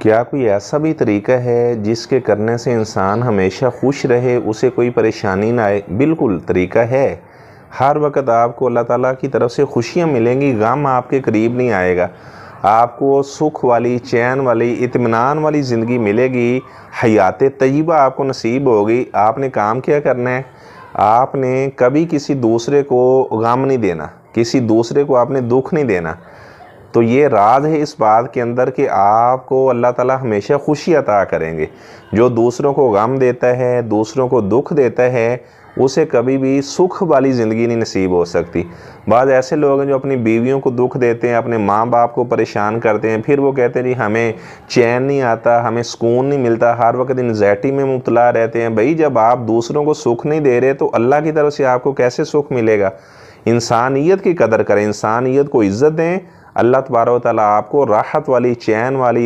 کیا کوئی ایسا بھی طریقہ ہے جس کے کرنے سے انسان ہمیشہ خوش رہے، اسے کوئی پریشانی نہ آئے؟ بالکل طریقہ ہے۔ ہر وقت آپ کو اللہ تعالیٰ کی طرف سے خوشیاں ملیں گی، غم آپ کے قریب نہیں آئے گا، آپ کو سکھ والی، چین والی، اطمینان والی زندگی ملے گی، حیات طیبہ آپ کو نصیب ہوگی۔ آپ نے کام کیا کرنا ہے؟ آپ نے کبھی کسی دوسرے کو غم نہیں دینا، کسی دوسرے کو آپ نے دکھ نہیں دینا۔ تو یہ راز ہے اس بات کے اندر کہ آپ کو اللہ تعالیٰ ہمیشہ خوشی عطا کریں گے۔ جو دوسروں کو غم دیتا ہے، دوسروں کو دکھ دیتا ہے، اسے کبھی بھی سکھ والی زندگی نہیں نصیب ہو سکتی۔ بعض ایسے لوگ ہیں جو اپنی بیویوں کو دکھ دیتے ہیں، اپنے ماں باپ کو پریشان کرتے ہیں، پھر وہ کہتے ہیں جی ہمیں چین نہیں آتا، ہمیں سکون نہیں ملتا، ہر وقت انزائٹی میں مبتلا رہتے ہیں۔ بھائی جب آپ دوسروں کو سکھ نہیں دے رہے تو اللہ کی طرف سے آپ کو کیسے سکھ ملے گا؟ انسانیت کی قدر کریں، انسانیت کو عزت دیں، اللہ تبارک و تعالیٰ آپ کو راحت والی، چین والی،